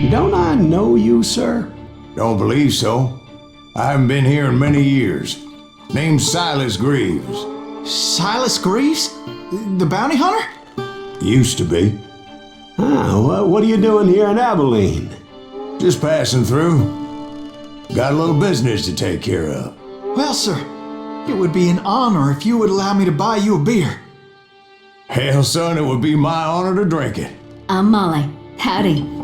Don't I know you, sir? Don't believe so. I haven't been here in many years. Name's Silas Greaves. Silas Greaves? The bounty hunter? Used to be. What are you doing here in Abilene? Just passing through. Got a little business to take care of. Well, sir, it would be an honor if you would allow me to buy you a beer. Hell, son, it would be my honor to drink it. I'm Molly. Howdy.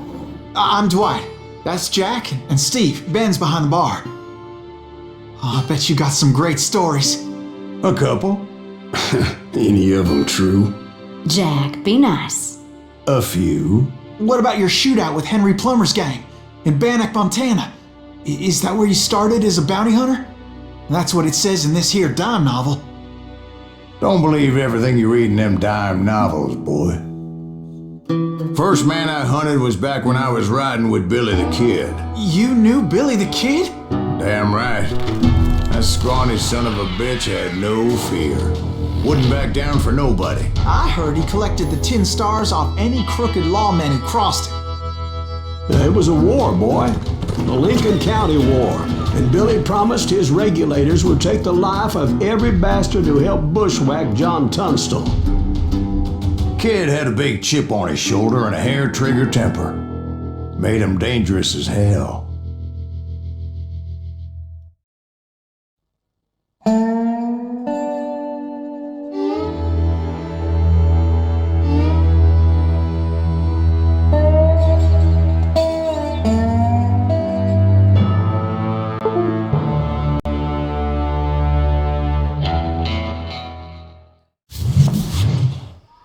I'm Dwight. That's Jack and Steve. Ben's behind the bar. Oh, I bet you got some great stories. A couple. Any of them true? Jack, be nice. A few. What about your shootout with Henry Plummer's gang in Bannock, Montana? Is that where you started as a bounty hunter? That's what it says in this here dime novel. Don't believe everything you read in them dime novels, boy. First man I hunted was back when I was riding with Billy the Kid. You knew Billy the Kid? Damn right. That scrawny son of a bitch had no fear. Wouldn't back down for nobody. I heard he collected the 10 stars off any crooked lawmen who crossed it. It was a war, boy. The Lincoln County War. And Billy promised his regulators would take the life of every bastard who helped bushwhack John Tunstall. Kid had a big chip on his shoulder and a hair-trigger temper. Made him dangerous as hell.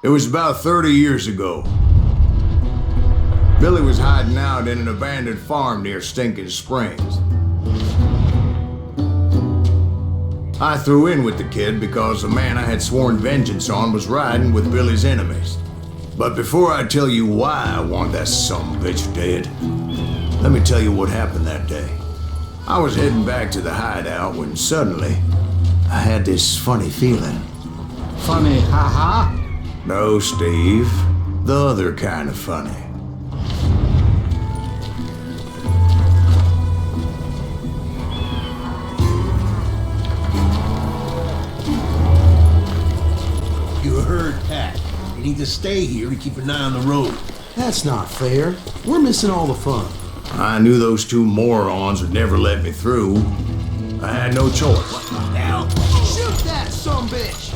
It was about 30 years ago. Billy was hiding out in an abandoned farm near Stinking Springs. I threw in with the kid because the man I had sworn vengeance on was riding with Billy's enemies. But before I tell you why I want that sumbitch dead, let me tell you what happened that day. I was heading back to the hideout when suddenly I had this funny feeling. Funny, ha-ha? No, Steve. The other kind of funny. You heard Pat. You need to stay here to keep an eye on the road. That's not fair. We're missing all the fun. I knew those two morons would never let me through. I had no choice. Now, shoot that sumbitch!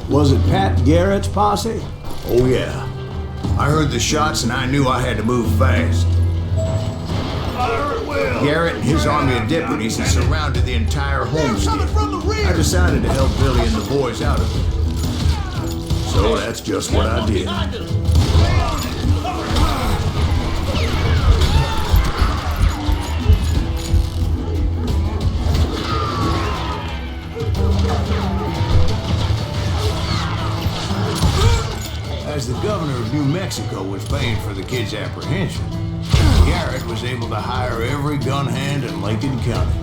Was it Pat Garrett's posse? Oh yeah. I heard the shots and I knew I had to move fast. Garrett and his army of deputies had surrounded the entire homestead. I decided to help Billy and the boys out of it. So that's just what I did. As the governor of New Mexico was paying for the kid's apprehension, Garrett was able to hire every gun hand in Lincoln County.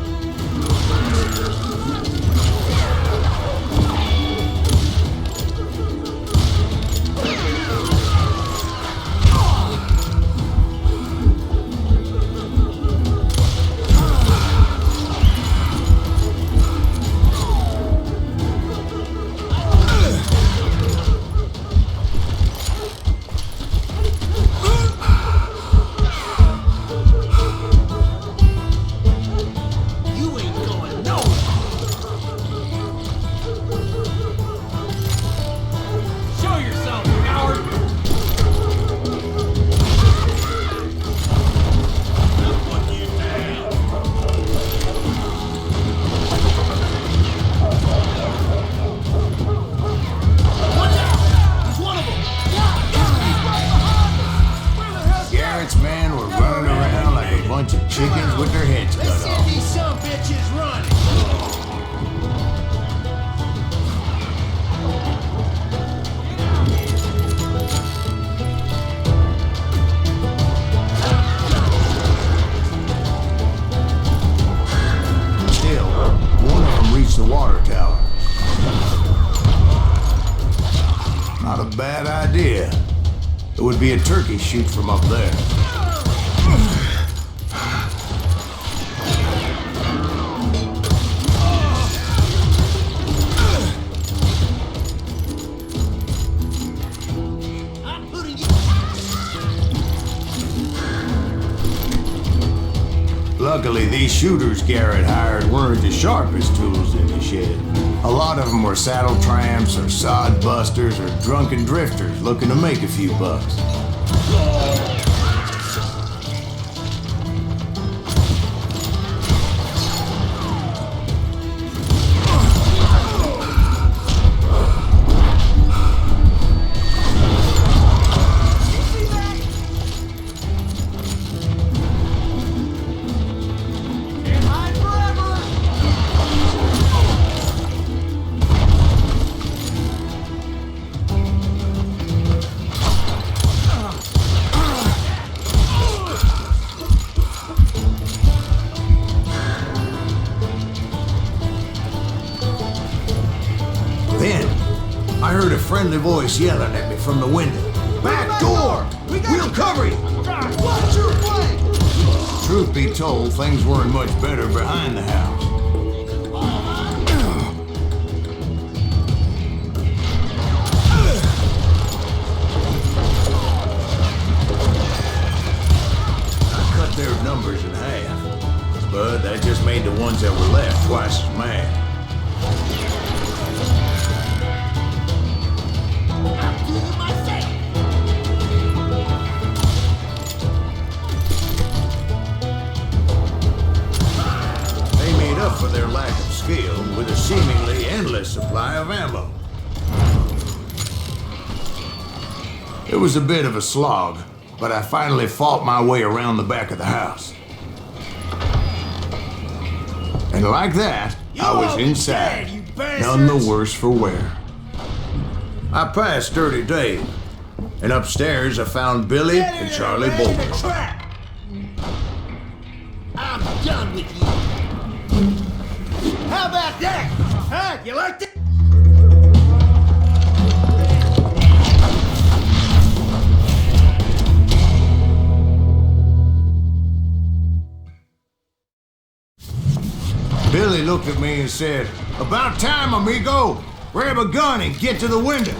Chickens with their heads cut off. Let's get these sumbitches running. Still, one of them reached the water tower. Not a bad idea. It would be a turkey shoot from up there. Luckily, these shooters Garrett hired weren't the sharpest tools in the shed. A lot of them were saddle tramps or sod busters or drunken drifters looking to make a few bucks. I heard a friendly voice yelling at me from the window. Back door! We'll cover you! Watch your flank! Truth be told, things weren't much better behind the house. I cut their numbers in half, but that just made the ones that were left twice as mad. For their lack of skill with a seemingly endless supply of ammo. It was a bit of a slog, but I finally fought my way around the back of the house. And like that, I was inside, none the worse for wear. I passed Dirty Dave, and upstairs I found Billy and Charlie Bolton. I'm done with you. How about that? Huh? You like that? Billy looked at me and said, "About time, amigo. Grab a gun and get to the window."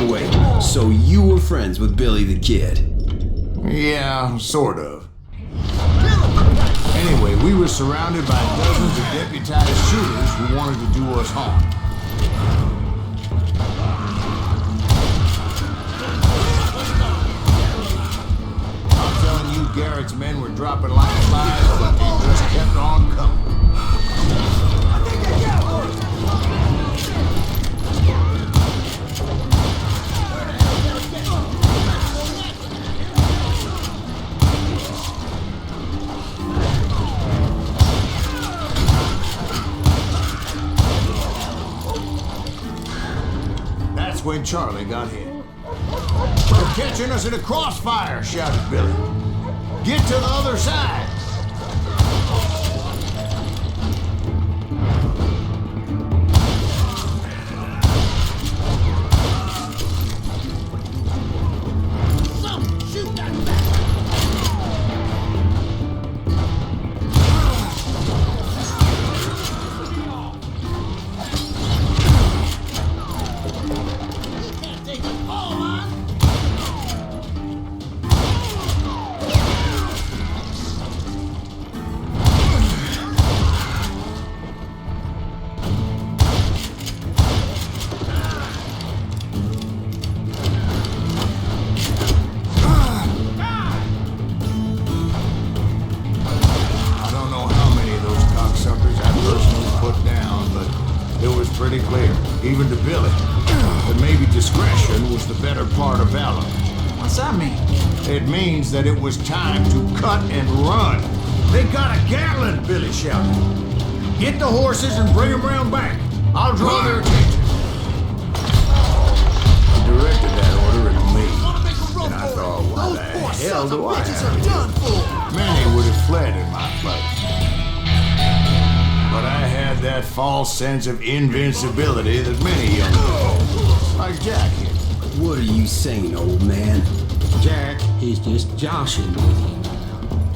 Wait, so you were friends with Billy the Kid? Yeah, sort of. Anyway, we were surrounded by dozens of deputized shooters who wanted to do us harm. I'm telling you, Garrett's men were dropping like flies, but they just kept on coming. That's when Charlie got hit. "They're catching us in a crossfire," shouted Billy. "Get to the other side." Pretty clear, even to Billy, that maybe discretion was the better part of valor. What's that mean? It means that it was time to cut and run. "They got a Gatlin," Billy shouted. "Get the horses and bring them round back. I'll draw their attention." He directed that order at me, and I thought, why the hell do I have to? Many would have fled in my place. But I had that false sense of invincibility that many young men, like Jack here. What are you saying, old man? Jack, he's just joshing with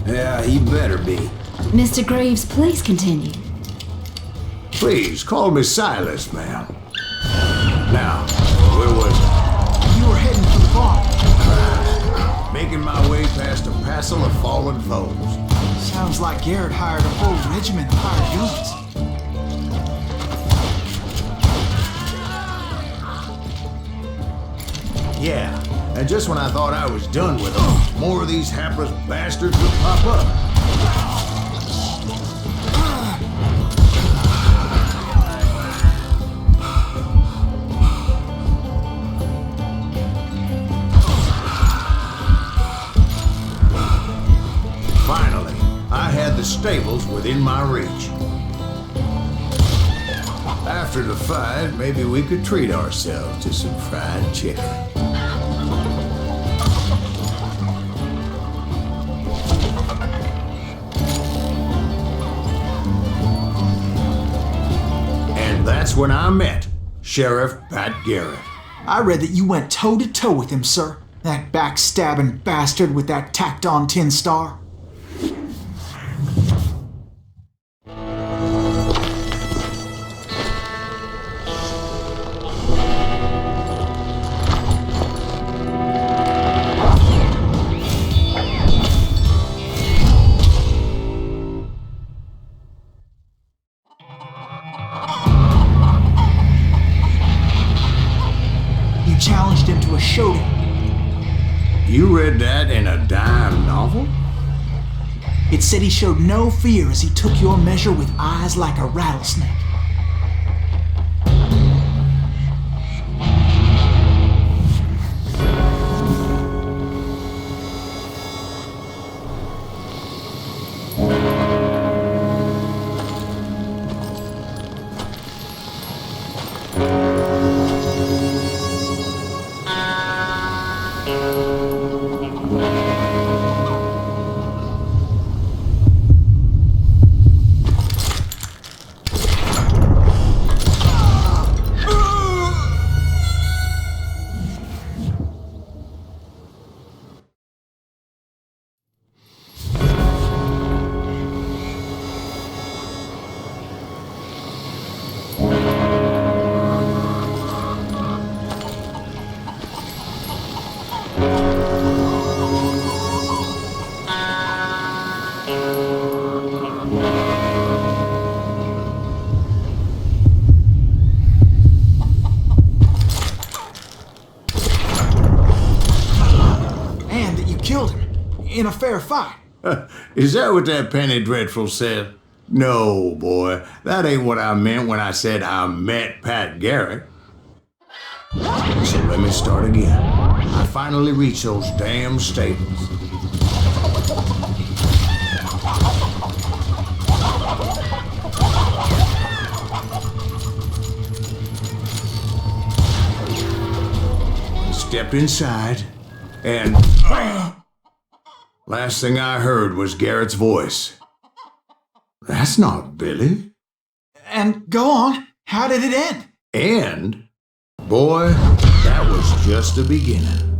you. Yeah, he better be. Mr. Graves, please continue. Please, call me Silas, ma'am. Now, where was I? You were heading for the barn. Making my way past a passel of fallen foes. Sounds like Garrett hired a whole regiment of hired guns. Yeah, and just when I thought I was done with them, more of these hapless bastards would pop up. Finally, I had the stables within my reach. After the fight, maybe we could treat ourselves to some fried chicken. And that's when I met Sheriff Pat Garrett. I read that you went toe-to-toe with him, sir. That backstabbing bastard with that tacked-on tin star. You challenged him to a showdown. You read that in a dime novel? It said he showed no fear as he took your measure with eyes like a rattlesnake. In a fair fight. Is that what that penny dreadful said? No, boy. That ain't what I meant when I said I met Pat Garrett. So let me start again. I finally reached those damn stables. Stepped inside, and last thing I heard was Garrett's voice. That's not Billy. And go on. How did it end? And, boy, that was just the beginning.